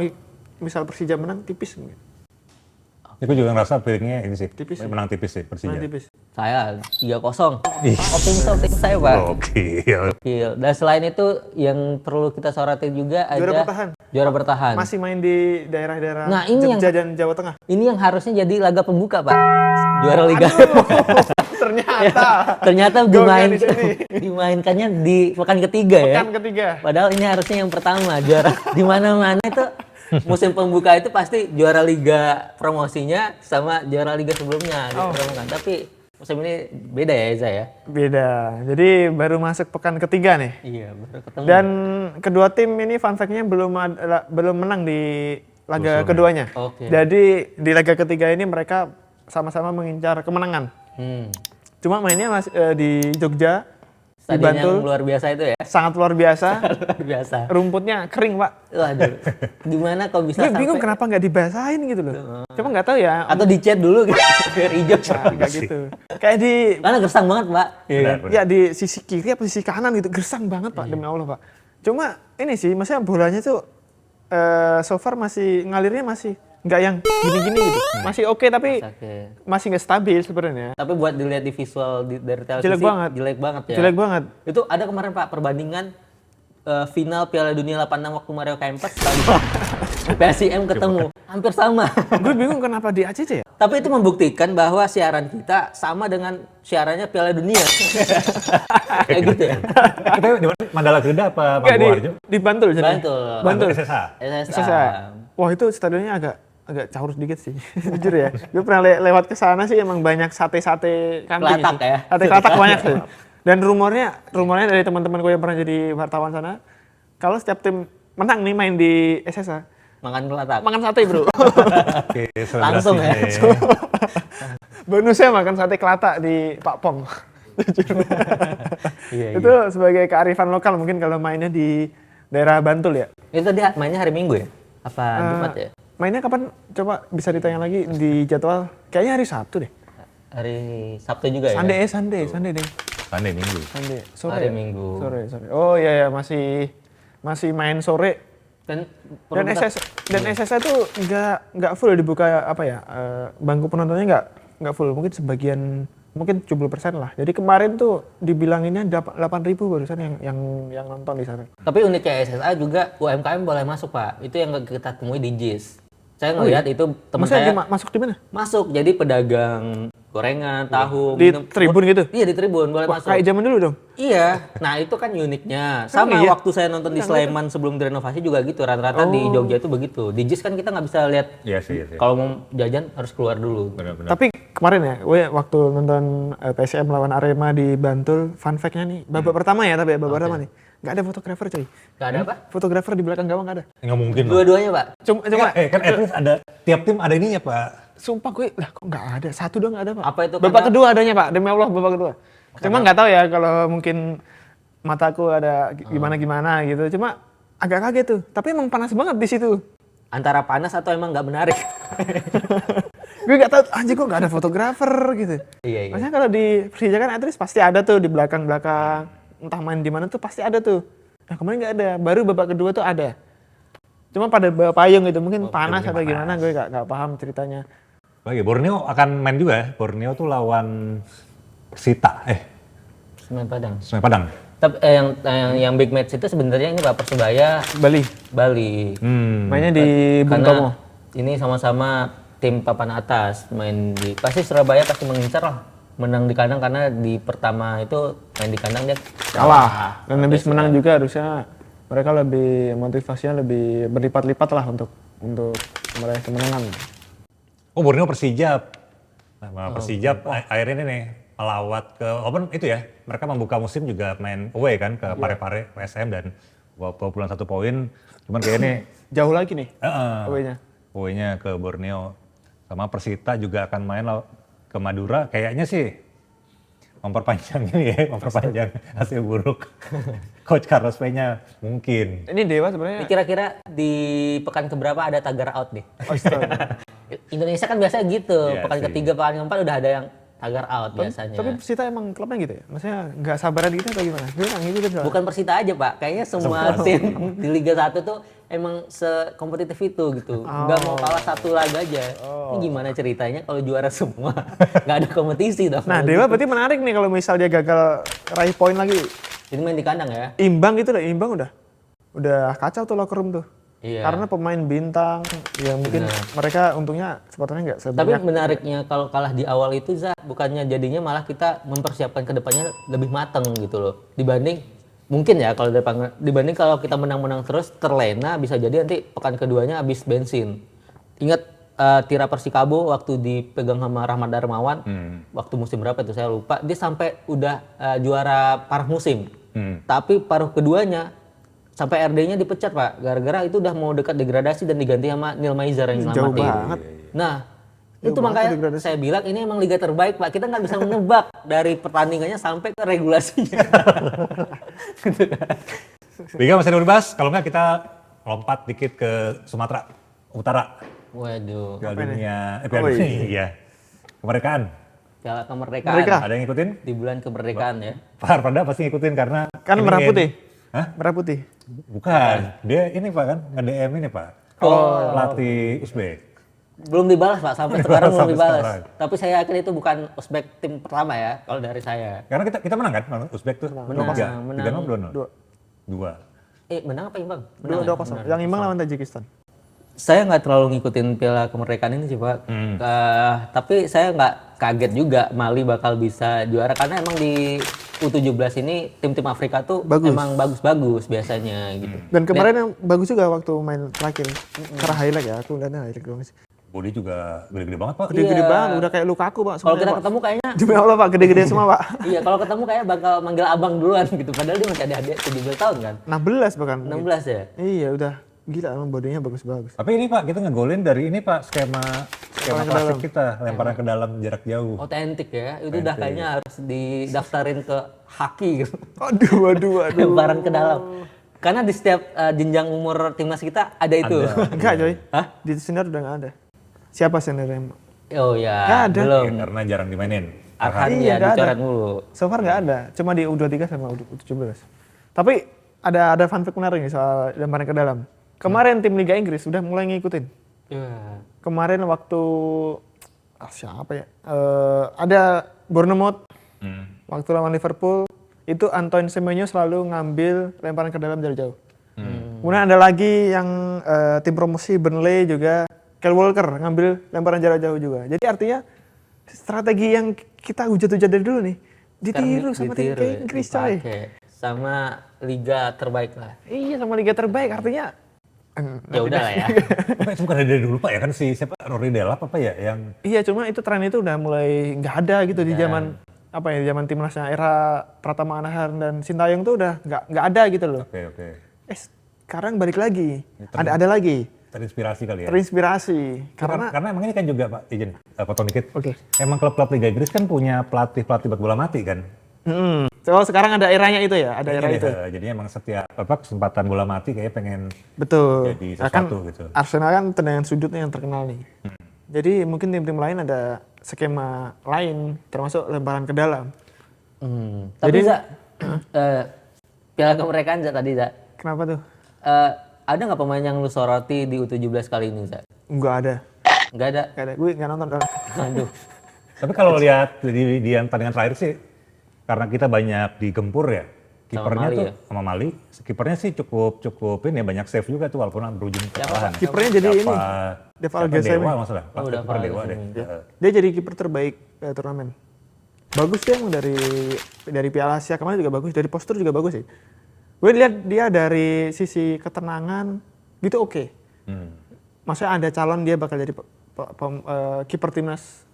misal Persija menang tipis mungkin. Aku juga ngerasa feelingnya ini sih, Tipis sih. menang tipis sih Persija. Menang tipis. Saya 3-0. Ih. Optimis saya, Pak. Oke. Gokil. Dan selain itu yang perlu kita soroti juga ada juara bertahan. Masih main di daerah-daerah Nah, ini Jogja dan Jawa Tengah. Ini yang harusnya jadi laga pembuka, Pak. Juara Liga. Ternyata dimainkannya di pekan ketiga ya. Pekan ketiga. Padahal ini harusnya yang pertama, juara di mana-mana itu musim pembuka itu pasti juara liga promosinya sama juara liga sebelumnya dipromokan. Tapi musim ini beda ya Eza ya? Beda. Jadi baru masuk pekan ketiga nih. Iya, baru ketemu. Dan kedua tim ini fun fact-nya belum menang di laga keduanya. Oke. Jadi di laga ketiga ini mereka sama-sama mengincar kemenangan. Cuma mainnya di Jogja, di Stadion Bantul. yang luar biasa itu ya? Sangat luar biasa. Luar biasa. Rumputnya kering, Pak. Waduh. Gimana kok bisa Gue bingung sampai kenapa nggak dibasahin gitu loh. Cuma nggak tahu ya. atau dicat dulu gitu biar hijau. Nggak gitu. Kayak di Karena gersang banget, Pak. Benar. ya di sisi kiri apa sisi kanan gitu gersang banget Pak demi Allah Pak. Cuma ini sih maksudnya bolanya tuh so far masih ngalirnya masih nggak yang gini-gini gitu. Masih oke tapi Oke. masih nggak stabil sebenarnya. Tapi buat dilihat di visual dari televisi Jelek banget. jelek banget ya. Jelek banget. Itu ada kemarin Pak perbandingan final Piala Dunia 86 waktu Mario Kempes tadi. PSIM ketemu hampir sama. Gue bingung kenapa di ACC ya? Tapi itu membuktikan bahwa siaran kita sama dengan siarannya Piala Dunia. Kayak gitu ya. Kita di mana? Mandala Geda apa Nggak, Mangkuwarjo? di Bantul jadi. Bantul. SSA. SSA. Wah itu stadionnya agak caur sedikit sih, jujur ya. Gue pernah lewat ke sana sih emang banyak sate-sate kambing Kelatak sih. ya? Sate kelatak banyak sih. Dan rumornya dari teman-teman gue yang pernah jadi wartawan sana, kalau setiap tim menang nih main di SSA, Makan kelatak. makan sate bro. Oke, Langsung ya. Bonusnya makan sate kelatak di Pak Pong. Iya, Itu sebagai kearifan lokal mungkin kalau mainnya di daerah Bantul ya. Itu dia mainnya hari Minggu ya? Apa Jumat ya? Mainnya kapan? Coba bisa ditanya lagi di jadwal. Kayaknya hari Sabtu deh. Hari Sabtu juga ya? Sunday deh. Sunday Minggu. Sunday sore. Hari ya? Minggu. Sore. Oh iya ya masih main sore. Dan Dan SSA tuh nggak full dibuka apa ya? Bangku penontonnya nggak full. Mungkin sebagian mungkin 70% lah. Jadi kemarin tuh dibilanginnya 8.000 barusan yang nonton di sana. Tapi uniknya SSA juga UMKM boleh masuk Pak. Itu yang kita temui di JIS. Saya ngelihat itu teman Maksudnya saya masuk di mana? masuk. Jadi pedagang gorengan, tahu, Di tribun gitu? Iya di tribun boleh Wah, masuk. kayak zaman dulu dong. Iya, nah itu kan uniknya. Sama iya? waktu saya nonton di Sleman sebelum direnovasi juga gitu. Rata-rata di Jogja itu begitu. Di JIS kan kita nggak bisa lihat. Iya sih. Kalau mau jajan harus keluar dulu. Benar-benar. Tapi kemarin ya, gue waktu nonton PSM lawan Arema di Bantul, fun fact-nya nih, babak pertama ya tapi ya, babak pertama nih. Nggak ada fotografer coy. Gak ada apa? Fotografer di belakang gawang nggak ada. Nggak mungkin lah. Dua-duanya Pak. Cuma Kan at least ada, tiap tim ada ininya Pak. sumpah gue, lah kok nggak ada. Satu doang nggak ada Pak. Apa itu? Babak Karena- kedua adanya Pak, demi Allah babak kedua. Cuma nggak tahu ya kalau mungkin mataku ada gimana-gimana gitu. Cuma agak kaget tuh. Tapi emang panas banget di situ. Antara panas atau emang nggak menarik? Gue nggak tahu, anjir kok nggak ada fotografer gitu. Iya. Maksudnya kalau di Persija kan at least pasti ada tuh di belakang-belakang. Entah main di mana tuh pasti ada tuh. Nah kemarin nggak ada, baru babak kedua tuh ada. Cuma pada babak payung gitu, mungkin panas atau gimana, gue nggak paham ceritanya. Lagi Borneo akan main juga ya. Borneo tuh lawan Persita. Semen Padang. Sungai Padang. Tapi yang big match itu sebenarnya ini Pak Persebaya Bali. Mainnya di Bung Tomo. Karena ini sama-sama tim papan atas main di pasti Surabaya pasti mengincar lah menang di kandang karena di pertama itu main di kandang dia Kalah. Dan habis menang juga harusnya mereka lebih motivasinya lebih berlipat-lipat lah untuk meraih kemenangan. Oh Borneo Persija. Nah, Persija akhirnya ini nih melawat ke Open itu ya. Mereka membuka musim juga main away kan ke Parepare PSM dan pukulan 1 poin. Cuman kayaknya Jauh lagi nih away-nya. away-nya. Away-nya ke Borneo. Sama Persita juga akan main ke Madura kayaknya sih memperpanjang hasil buruk Coach Carlos Peña mungkin. Ini Dewa Ini sebenarnya. kira-kira di pekan keberapa ada tagar out nih? Astaga. Indonesia kan biasanya gitu, Iya pekan sih. ketiga, pekan keempat udah ada yang tagar out biasanya. Tapi Persita emang klubnya gitu ya? Maksudnya nggak sabaran gitu atau gimana? Gue nggak ngikutin soalnya. Bukan Persita aja Pak, kayaknya semua tim di Liga 1 tuh emang sekompetitif itu gitu. Nggak mau kalah satu laga aja. Ini gimana ceritanya kalau juara semua? Nggak ada kompetisi dong. Nah Dewa berarti menarik nih kalau misal dia gagal raih poin lagi. Ini main di kandang ya? Imbang gitu lah, imbang udah kacau tuh locker room tuh. Iya. Karena pemain bintang yang mungkin mereka untungnya supporternya nggak Tapi sebanyak. menariknya kalau kalah di awal itu bukannya jadinya malah kita mempersiapkan ke depannya lebih mateng gitu loh. Dibanding mungkin ya kalau dibanding kalau kita menang-menang terus terlena, bisa jadi nanti pekan keduanya habis bensin. Ingat Tira Persikabo waktu dipegang sama Rahmat Darmawan, waktu musim berapa itu saya lupa, dia sampai udah juara paruh musim. Tapi paruh keduanya sampai RD-nya dipecat Pak, gara-gara itu udah mau dekat degradasi dan diganti sama Neil Maizer yang Jauh nyelamatin. banget. Nah, itu banget makanya degradasi. saya bilang ini emang liga terbaik Pak. Kita nggak bisa menebak dari pertandingannya sampai ke regulasinya. Gitu kan. Liga masih ada dibahas, kalau nggak kita lompat dikit ke Sumatera Utara. Waduh, Piala Apa ini? Dunia, Oh, Piala Dunia, iya. iya. Kemerdekaan. Piala Kemerdekaan. Merdeka. Ada yang ngikutin? Di bulan kemerdekaan ya. Pak Arpanda pasti ngikutin karena Kan ini merah ingin- putih. Hah? Merah putih. Bukan, dia ini Pak kan nge-DM ini Pak. Pelatih Uzbek. Belum dibalas Pak, sampai sekarang belum Sampai dibalas. sekarang. Tapi saya yakin itu bukan Uzbek tim pertama ya, kalau dari saya. Karena kita menang kan, lawan Uzbek tuh. Menang. 3-0 Dua. 2. Menang apa imbang? Dua ya? 2-0. Yang imbang lawan Tajikistan. Saya nggak terlalu ngikutin Piala Kemerdekaan ini sih Pak. Tapi saya nggak kaget juga Mali bakal bisa juara karena emang di U17 ini tim-tim Afrika tuh Bagus. emang bagus-bagus biasanya gitu. Dan kemarin yang bagus juga waktu main terakhir. Karena highlight ya, aku lihatnya highlight doang sih. Bodi juga gede-gede banget Pak. Gede-gede Iya. banget, udah kayak Lukaku Pak. Kalau semuanya, kita Pak. ketemu kayaknya Demi Allah Pak, gede-gede semua Pak. iya, kalau ketemu kayak bakal manggil abang duluan gitu. Padahal dia masih ada adik 17 tahun kan. 16 bahkan. 16 ya. Iya udah, gila emang bodinya bagus-bagus. Tapi ini Pak, kita ngegolin dari ini Pak, skema Lemparan ke klasik dalam. kita, lemparan ke dalam jarak jauh. Otentik ya. Itu udah kayaknya harus didaftarin ke haki gitu. Aduh. Lemparan ke dalam. Karena di setiap jenjang umur timnas kita ada itu. Enggak coy, Hah? di senior udah nggak ada. Siapa senior yang? Oh ya, Nggak ada. belum. Ya, karena jarang dimainin. Arhan Iya, ya nggak ada. dicoret mulu. So far nggak ada, cuma di U23 sama U17. Tapi ada fun fact menarik nih soal lemparan ke dalam. Kemarin tim Liga Inggris udah mulai ngikutin. Ya. Kemarin waktu siapa ya? Ada Bournemouth waktu lawan Liverpool itu Antoine Semenyo selalu ngambil lemparan ke dalam dari jauh. Kemudian ada lagi yang tim promosi Burnley juga Kyle Walker ngambil lemparan jarak jauh juga. Jadi artinya strategi yang kita hujat-hujat dari dulu nih ditiru sama tim Ditiru ya, Inggris coy. dipakai. Sama liga terbaik lah. Iya sama liga terbaik artinya. Ya udah lah ya. Pak, itu bukan dari dulu Pak ya kan si siapa Rory Delap apa ya yang Iya cuma itu tren itu udah mulai nggak ada gitu di zaman apa ya di zaman timnasnya era Pratama Anahan dan Sintayong tuh udah nggak ada gitu loh. oke. Sekarang balik lagi. Ada lagi. Terinspirasi kali ya. Terinspirasi Karena emang ini kan juga Pak, izin potong dikit. Oke. Emang klub-klub Liga Inggris kan punya pelatih buat bola mati kan. So, sekarang ada eranya itu ya, ada era Jadi, itu. Jadinya emang setiap kesempatan bola mati kayak pengen Betul. jadi Nah, kan sesuatu gitu. Arsenal kan tendangan sudutnya yang terkenal nih. Jadi mungkin tim-tim lain ada skema lain, termasuk lemparan ke dalam. Tapi Jadi- Za, Piala Kemerdekaan Za tadi Za. Kenapa tuh? Ada nggak pemain yang lu soroti di U17 kali ini Za? Nggak ada. Nggak ada. Nggak ada. Gue nggak nonton. Aduh. Tapi kalau lihat di pertandingan terakhir sih, karena kita banyak digempur ya, kipernya Mali tuh ya? sama Mali, kipernya sih cukup ini ya, banyak save juga tuh walaupun berujung kekalahan. Kipernya jadi ini, Deva Algezeme. Dewa masalah, Oh, Deva kiper Dewa deh. Dia jadi kiper terbaik turnamen. Bagus dia emang dari Piala Asia kemarin juga bagus, dari postur juga bagus sih. Gue lihat dia dari sisi ketenangan gitu oke. Maksudnya ada calon dia bakal jadi kiper timnas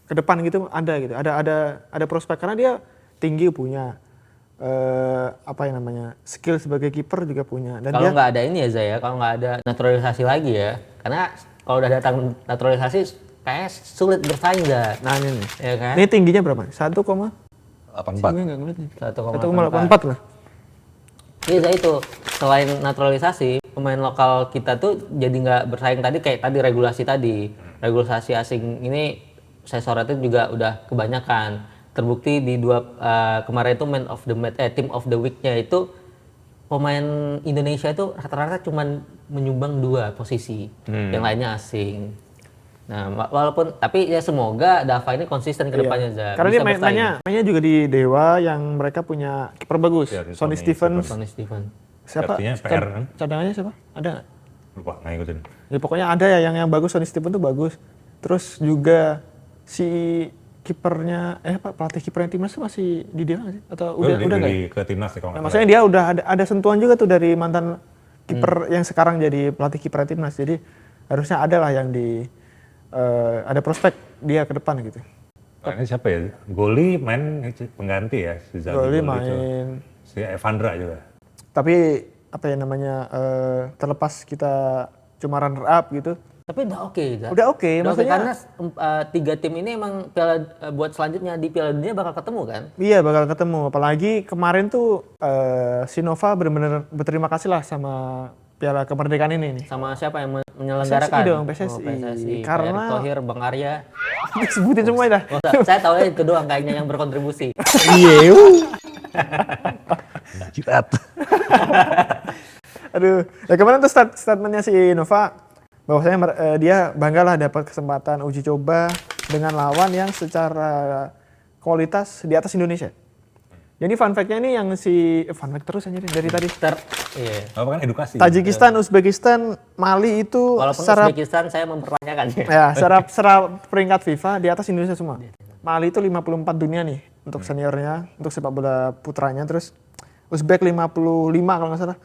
ke depan gitu ada gitu. Ada prospek karena dia tinggi punya apa yang namanya skill sebagai kiper juga punya dan Kalau dia nggak ada ini ya Za ya, kalau nggak ada naturalisasi lagi ya. Karena kalau udah datang naturalisasi kayak sulit bersaing dah. Nah ini nih. Ya kan? Ini tingginya berapa? 1,84. 84. Gue nggak ngeliat nih. 1,84 1,84 lah. Iya itu selain naturalisasi pemain lokal kita tuh jadi nggak bersaing tadi kayak tadi regulasi asing ini saya sorotin juga udah kebanyakan terbukti di kemarin itu team of the week-nya itu pemain Indonesia itu rata-rata cuman menyumbang 2 posisi yang lainnya asing. Nah walaupun tapi ya semoga Dava ini konsisten ke depannya Za. Karena Bisa dia mainnya juga di Dewa yang mereka punya kiper bagus. Ya, Sonny Stevens. Sonny Stevens. Siapa? Artinya PR kan? Cadangannya siapa? Ada nggak? Lupa, nggak ngikutin. Ya pokoknya ada ya yang bagus, Sonny Stevens tuh bagus. Terus juga si kipernya pelatih kipernya timnas tuh masih di Dewa nggak sih? Atau udah nggak? Ke timnas ya kalau Nah, nggak maksudnya dia udah ada sentuhan juga tuh dari mantan kiper yang sekarang jadi pelatih kiper timnas. Jadi harusnya ada lah yang ada prospek dia ke depan gitu. salah. Ini siapa ya? Goli main pengganti ya, si Zaldi Goli Gol itu. main. Si Evandra juga. Tapi apa ya namanya terlepas kita cuma runner up gitu. Tapi udah oke, Za. Udah oke, maksudnya karena 3 tim ini emang buat selanjutnya di Piala Dunia bakal ketemu kan? iya bakal ketemu. Apalagi kemarin tuh Sinova benar-benar berterima kasih lah sama Piala Kemerdekaan ini nih. Sama siapa yang menyelenggarakan? PSSI dong, PSSI. Oh, PSSI. Karena- Pak Erick Thohir, Bang Arya. Sebutin semua dah. Saya tahu itu doang kayaknya yang berkontribusi. Iya. Jirat. Aduh, ya kemarin tuh statementnya si Nova bahwasanya dia bangga lah dapat kesempatan uji coba dengan lawan yang secara kualitas di atas Indonesia. Jadi fun fact-nya ini yang fun fact terus aja dari tadi. Iya. Apa kan edukasi. Tajikistan, Uzbekistan, Mali itu Walaupun secara Uzbekistan saya mempertanyakan ya secara peringkat FIFA di atas Indonesia semua. Mali itu 54 dunia nih untuk seniornya, untuk sepak bola putranya, terus Uzbek 55 kalau nggak salah.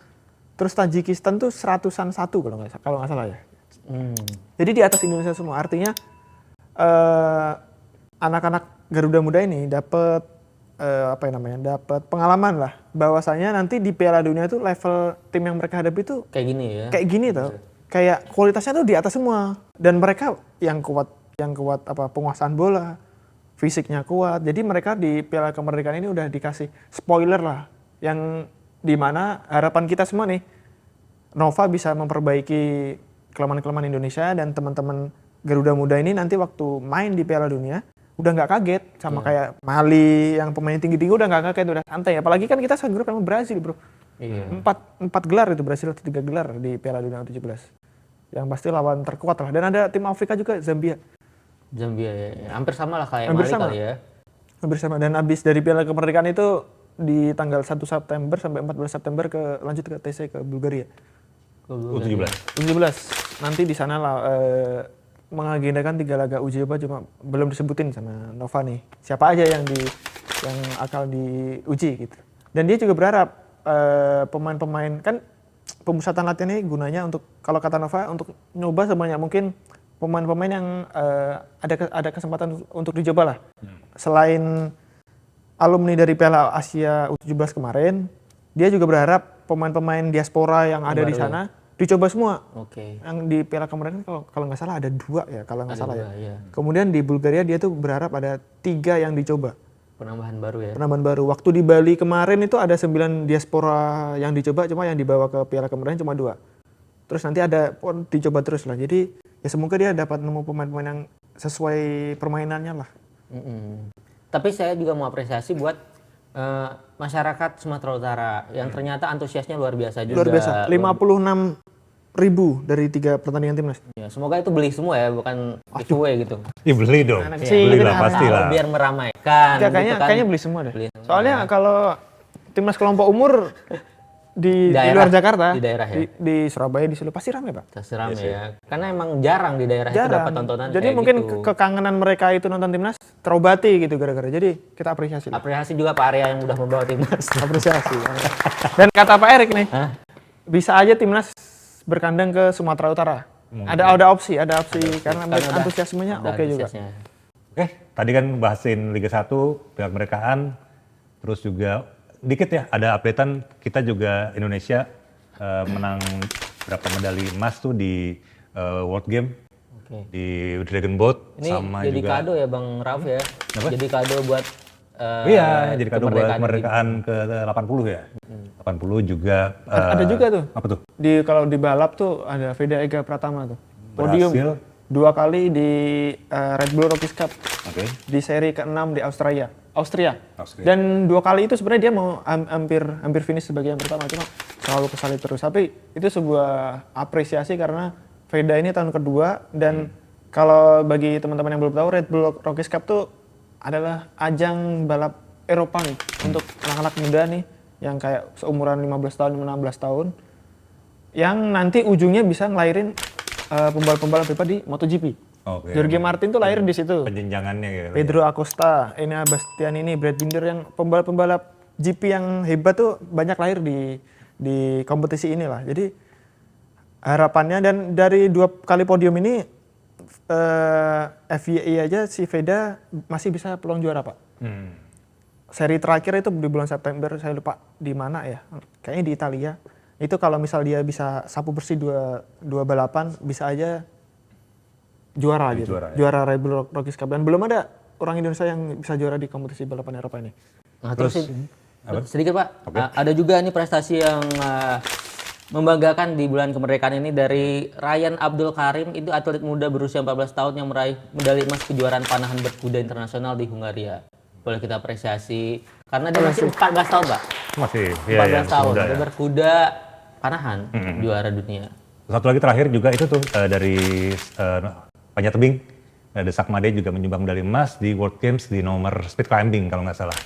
Terus Tajikistan tuh 101 kalau nggak salah ya. Jadi di atas Indonesia semua. Artinya anak-anak Garuda Muda ini dapat dapat pengalaman lah bahwasanya nanti di Piala Dunia itu level tim yang mereka hadapi itu kayak gini ya. kayak gini tuh. Kayak kualitasnya tuh di atas semua dan mereka yang kuat penguasaan bola, fisiknya kuat. Jadi mereka di Piala Kemerdekaan ini udah dikasih spoiler lah yang dimana harapan kita semua nih Nova bisa memperbaiki kelemahan-kelemahan Indonesia dan teman-teman Garuda Muda ini nanti waktu main di Piala Dunia udah nggak kaget sama kayak Mali yang pemain tinggi-tinggi udah nggak kaget, udah santai. Apalagi kan kita segrup sama Brasil bro. Iya. 4 gelar itu Brasil atau 3 gelar di Piala Dunia U17. Yang pasti lawan terkuat lah. Dan ada tim Afrika juga, Zambia. Zambia ya. Hampir sama lah kayak Hampir Mali sama. kali ya. Hampir sama. Dan abis dari Piala Kemerdekaan itu di tanggal 1 September sampai 14 September lanjut ke TC ke Bulgaria. U17. U17. Nanti di sana lah mengagendakan 3 laga uji coba, cuma belum disebutin sama Nova nih. Siapa aja yang akan diuji gitu. Dan dia juga berharap pemain-pemain kan pemusatan latihan ini gunanya untuk, kalau kata Nova, untuk nyoba sebanyak mungkin pemain-pemain yang ada kesempatan untuk dicoba lah. Selain alumni dari Piala Asia U17 kemarin, dia juga berharap pemain-pemain diaspora yang ada di sana dicoba semua. Oke. Yang di Piala kemarin kalau nggak salah ada 2 ya, kalau nggak salah ya. Iya. Kemudian di Bulgaria dia tuh berharap ada 3 yang dicoba. Penambahan baru ya. Penambahan baru. Waktu di Bali kemarin itu ada 9 diaspora yang dicoba, cuma yang dibawa ke Piala kemarin cuma 2. Terus nanti ada pun dicoba terus lah. Jadi ya semoga dia dapat nemu pemain-pemain yang sesuai permainannya lah. Tapi saya juga mau apresiasi buat masyarakat Sumatera Utara yang ternyata antusiasnya luar biasa juga. Luar biasa. 56.000 dari 3 pertandingan timnas. Ya, semoga itu beli semua ya, bukan giveaway gitu. Ih beli dong. Anak Iya, kecil Beli gitu lah kan. pasti lah. Biar meramaikan. Ya, gitu kan. kayaknya beli semua deh. Beli semua. Soalnya kalau timnas kelompok umur di Daerah, luar Jakarta, di daerah ya? di Surabaya, di Solo pasti ramai Pak. Terserah ya. Karena emang jarang di daerah itu dapat tontonan Jadi kayak mungkin gitu. kekangenan mereka itu nonton timnas terobati gitu gara-gara. Jadi kita apresiasi. lah. Apresiasi juga Pak Arya yang udah membawa timnas. Apresiasi. Dan kata Pak Erik nih, Hah? bisa aja timnas berkandang ke Sumatera Utara. Ada opsi karena udah antusiasmenya ada oke juga. antusiasnya. Oke, tadi kan bahasin Liga 1, Piala Kemerdekaan, terus juga dikit ya ada updatean kita juga Indonesia menang berapa medali emas tuh di World Game di Dragon Boat Ini sama jadi juga kado ya Bang Rauf ya. Apa? Jadi kado buat iya, jadi kado buat kemerdekaan kemerdekaan ke-80 ya. 80 juga Ada juga tuh. apa tuh? Kalau di balap tuh ada Veda Ega Pratama tuh. Podium Berhasil. 2 kali di Red Bull Rookies Cup. Oke. Di seri ke-6 di Austria. Austria. Dan 2 kali itu sebenarnya dia mau hampir finish sebagai yang pertama, cuma selalu kesalip terus. Tapi itu sebuah apresiasi karena Veda ini tahun kedua dan kalau bagi teman-teman yang belum tahu, Red Bull Rookies Cup tuh adalah ajang balap Eropa nih untuk anak-anak muda nih yang kayak seumuran 15 tahun, 16 tahun yang nanti ujungnya bisa ngelahirin pembalap-pembalap hebat di MotoGP. Oke. Jorge Martin tuh lahir di situ. Penjenjangannya gitu. Pedro Acosta, Enea Bastianini, Brad Binder yang pembalap-pembalap GP yang hebat tuh banyak lahir di kompetisi inilah. Jadi harapannya dan dari 2 kali podium ini FIA aja si Veda masih bisa peluang juara, Pak. Seri terakhir itu di bulan September, saya lupa di mana ya. Kayaknya di Italia. Itu kalau misal dia bisa sapu bersih dua balapan bisa aja juara Jadi gitu. juara, ya. Juara Red Bull Rookies Cup dan belum ada orang Indonesia yang bisa juara di kompetisi balapan Eropa ini. Nah, terus apa? sedikit Pak, ada juga nih prestasi yang membanggakan di bulan kemerdekaan ini dari Ryan Abdul Karim, itu atlet muda berusia 14 tahun yang meraih medali emas kejuaraan panahan berkuda internasional di Hungaria. Boleh kita apresiasi karena dia masih 14 tahun, Pak. Masih 14 tahun, muda, dia ya. berkuda panahan juara dunia. Satu lagi terakhir juga itu tuh dari panjat tebing. Desak Made juga menyumbang medali emas di World Games di nomor speed climbing kalau nggak salah.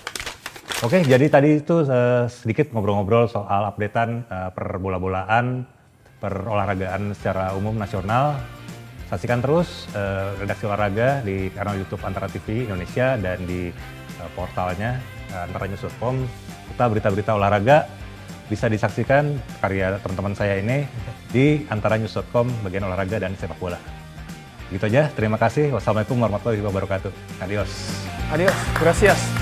Oke, jadi tadi itu sedikit ngobrol-ngobrol soal updatean per bola-bolaan, per olahragaan secara umum nasional. Saksikan terus redaksi olahraga di kanal YouTube Antara TV Indonesia dan di portalnya antaranews.com. Kita berita-berita olahraga bisa disaksikan karya teman-teman saya ini di antaranews.com bagian olahraga dan sepak bola. Gitu aja, terima kasih. Wassalamualaikum warahmatullahi wabarakatuh. Adios. Adios, gracias.